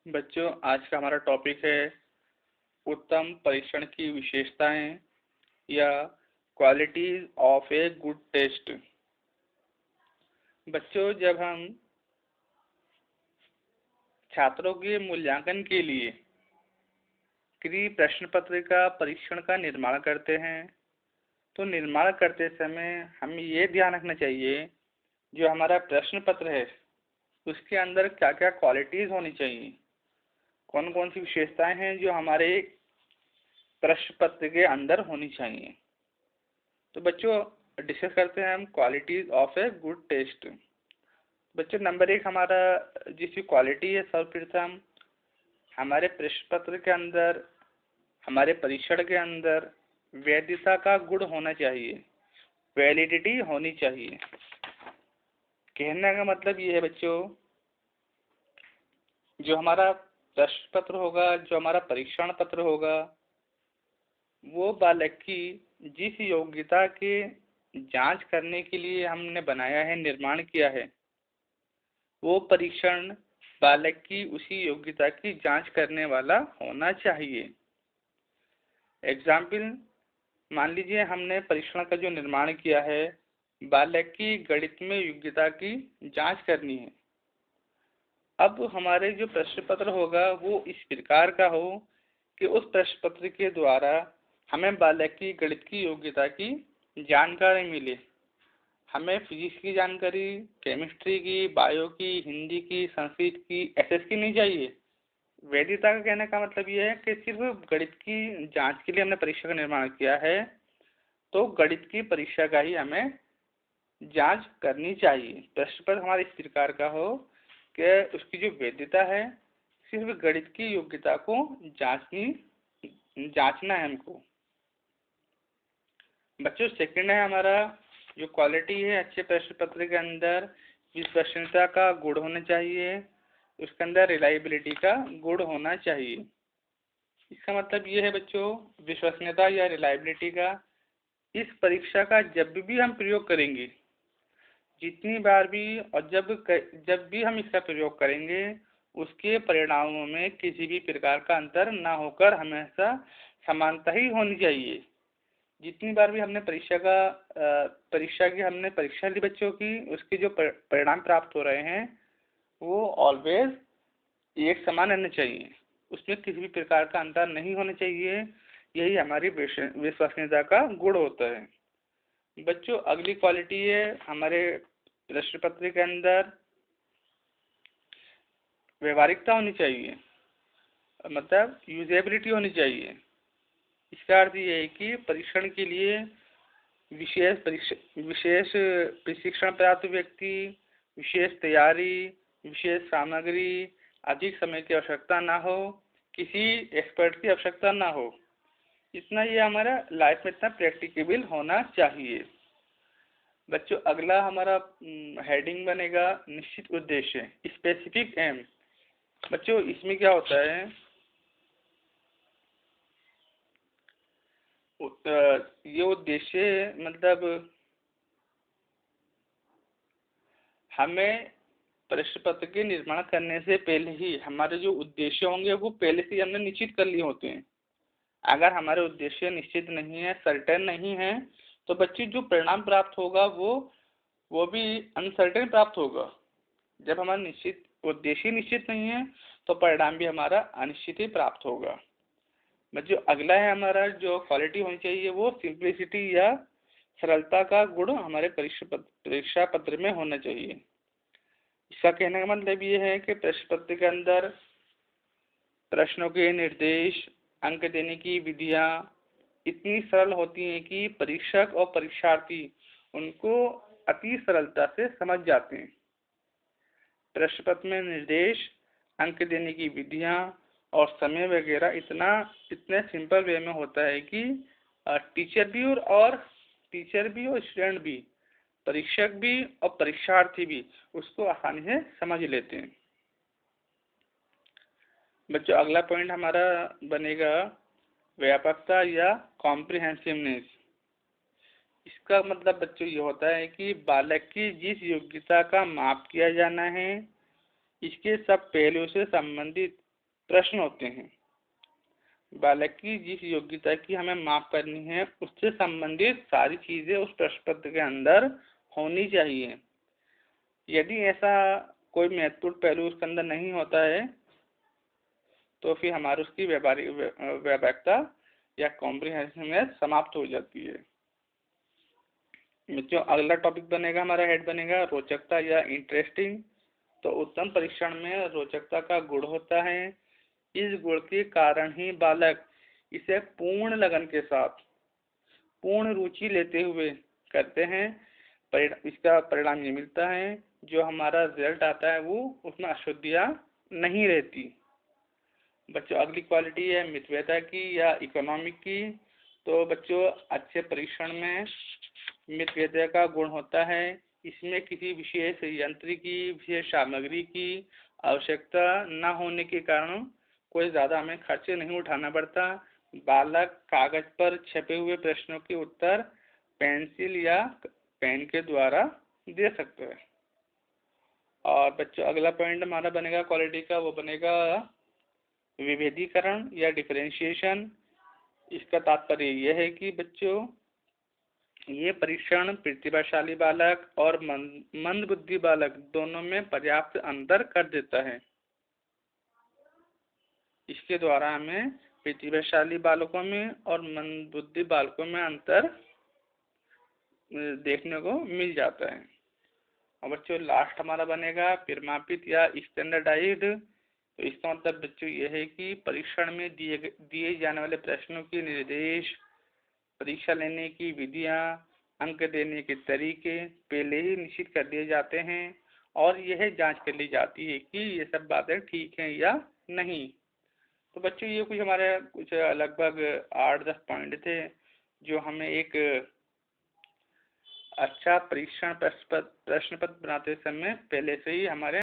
बच्चों, आज का हमारा टॉपिक है उत्तम परीक्षण की विशेषताएं या qualities of a good test. बच्चों, जब हम छात्रों के मूल्यांकन के लिए क्री प्रश्न पत्र का परीक्षण का निर्माण करते हैं तो निर्माण करते समय हमें ये ध्यान रखना चाहिए जो हमारा प्रश्न पत्र है उसके अंदर क्या क्या क्वालिटीज होनी चाहिए, कौन कौन सी विशेषताएं हैं जो हमारे प्रश्न पत्र के अंदर होनी चाहिए। तो बच्चों, डिस्कस करते हैं हम qualities of a good test. बच्चों, नंबर एक हमारा जिसकी क्वालिटी है, सर्वप्रथम हमारे प्रश्न पत्र के अंदर, हमारे परीक्षण के अंदर वैधता का गुण होना चाहिए, वैलिडिटी होनी चाहिए। कहने का मतलब ये है बच्चों, जो हमारा प्रश्न पत्र होगा, जो हमारा परीक्षण पत्र होगा, वो बालक की जिस योग्यता के जांच करने के लिए हमने बनाया है, निर्माण किया है, वो परीक्षण बालक की उसी योग्यता की जांच करने वाला होना चाहिए। एग्जाम्पल, मान लीजिए हमने परीक्षण का जो निर्माण किया है, बालक की गणित में योग्यता की जांच करनी है। अब हमारे जो प्रश्न पत्र होगा वो इस प्रकार का हो कि उस प्रश्न पत्र के द्वारा हमें बालक की गणित की योग्यता की जानकारी मिले। हमें फिजिक्स की जानकारी, केमिस्ट्री की, बायो की, हिंदी की, संस्कृत की, एसएस की नहीं चाहिए। वैधता का कहने का मतलब ये है कि सिर्फ गणित की जांच के लिए हमने परीक्षा का निर्माण किया है तो गणित की परीक्षा का ही हमें जांच करनी चाहिए। प्रश्न पत्र हमारे इस प्रकार का हो कि उसकी जो वैधता है सिर्फ गणित की योग्यता को जांचना है हमको। बच्चों, सेकंड है हमारा जो क्वालिटी है अच्छे प्रश्न पत्र के अंदर विश्वसनीयता का गुण होना चाहिए, उसके अंदर रिलायबिलिटी का गुण होना चाहिए। इसका मतलब ये है बच्चों, विश्वसनीयता या रिलायबिलिटी का, इस परीक्षा का जब भी हम प्रयोग करेंगे, जितनी बार भी और जब भी हम इसका प्रयोग करेंगे, उसके परिणामों में किसी भी प्रकार का अंतर ना होकर हमेशा समानता ही होनी चाहिए। जितनी बार भी हमने परीक्षा ली बच्चों की, उसके जो परिणाम प्राप्त हो रहे हैं वो ऑलवेज एक समान रहने चाहिए, उसमें किसी भी प्रकार का अंतर नहीं होना चाहिए। यही हमारी विश्वसनीयता का गुण होता है। बच्चों, अगली क्वालिटी है हमारे प्रश्न पत्र के अंदर व्यवहारिकता होनी चाहिए, मतलब यूजेबिलिटी होनी चाहिए। इसका अर्थ ये है कि परीक्षण के लिए विशेष प्रशिक्षण प्राप्त व्यक्ति, विशेष तैयारी, विशेष सामग्री, अधिक समय की आवश्यकता ना हो, किसी एक्सपर्ट की आवश्यकता ना हो। इतना ये हमारा लाइफ में इतना प्रैक्टिकेबल होना चाहिए। बच्चों, अगला हमारा हेडिंग बनेगा निश्चित उद्देश्य, स्पेसिफिक एम। बच्चों, इसमें क्या होता है, ये उद्देश्य मतलब हमें प्रश्न पत्र के निर्माण करने से पहले ही हमारे जो उद्देश्य होंगे वो पहले से ही हमने निश्चित कर लिए होते हैं। अगर हमारे उद्देश्य निश्चित नहीं है, सर्टेन नहीं है, तो बच्चे जो परिणाम प्राप्त होगा वो भी अनसर्टेन प्राप्त होगा। जब हमारा निश्चित उद्देश्य निश्चित नहीं है तो परिणाम भी हमारा अनिश्चित ही प्राप्त होगा। बच्चों, अगला है हमारा जो क्वालिटी होनी चाहिए वो सिंप्लिसिटी या सरलता का गुण हमारे परीक्षा पत्र में होना चाहिए। इसका कहने का मतलब ये है कि प्रश्न पत्र के अंदर प्रश्नों के निर्देश, अंक देने की विधियां इतनी सरल होती हैं कि परीक्षक और परीक्षार्थी उनको अति सरलता से समझ जाते हैं। प्रश्न पत्र में निर्देश, अंक देने की विधियां और समय वगैरह इतने सिंपल वे में होता है कि टीचर भी और स्टूडेंट भी, परीक्षक भी और परीक्षार्थी भी उसको आसानी से समझ लेते हैं। बच्चों, अगला पॉइंट हमारा बनेगा व्यापकता या कॉम्प्रिहेंसिवनेस। इसका मतलब बच्चों ये होता है कि बालक की जिस योग्यता का माप किया जाना है, इसके सब पहलुओं से संबंधित प्रश्न होते हैं। बालक की जिस योग्यता की हमें माप करनी है उससे संबंधित सारी चीजें उस प्रश्न पत्र के अंदर होनी चाहिए। यदि ऐसा कोई महत्वपूर्ण पहलू उसके अंदर नहीं होता है तो फिर हमारी उसकी व्यावहारिकता या कॉम्प्रिहेंसिवनेस समाप्त हो जाती है। बच्चों अगला टॉपिक बनेगा, हमारा हेड बनेगा रोचकता या इंटरेस्टिंग। तो उत्तम परीक्षण में रोचकता का गुण होता है। इस गुण के कारण ही बालक इसे पूर्ण लगन के साथ, पूर्ण रुचि लेते हुए करते हैं। इसका परिणाम ये मिलता है जो हमारा रिजल्ट आता है वो उसमें अशुद्धियाँ नहीं रहती। बच्चों अगली क्वालिटी है मितव्ययता की या इकोनॉमिक की। तो बच्चों अच्छे परीक्षण में मितव्ययता का गुण होता है। इसमें किसी विशेष यांत्रिकी, विशेष सामग्री की आवश्यकता न होने के कारण कोई ज़्यादा हमें खर्चे नहीं उठाना पड़ता। बालक कागज पर छपे हुए प्रश्नों के उत्तर पेंसिल या पेन के द्वारा दे सकते हैं। और बच्चों अगला पॉइंट हमारा बनेगा क्वालिटी का, वो बनेगा विभेदीकरण या डिफरेंशिएशन। इसका तात्पर्य यह है कि बच्चों ये परीक्षण प्रतिभाशाली बालक और मंदबुद्धि बालक दोनों में पर्याप्त अंतर कर देता है। इसके द्वारा हमें प्रतिभाशाली बालकों में और मंदबुद्धि बालकों में अंतर देखने को मिल जाता है। और बच्चों लास्ट हमारा बनेगा परिमापित या स्टैंडर्डाइज्ड। तो इसका मतलब बच्चों यह है कि परीक्षण में दिए जाने वाले प्रश्नों के निर्देश, परीक्षा लेने की विधियां, अंक देने के तरीके पहले ही निश्चित कर दिए जाते हैं और यह जांच कर ली जाती है कि ये सब बातें ठीक हैं या नहीं। तो बच्चों ये कुछ हमारे कुछ लगभग 8-10 पॉइंट थे जो हमें एक अच्छा परीक्षण प्रश्न पत्र बनाते समय पहले से ही हमारे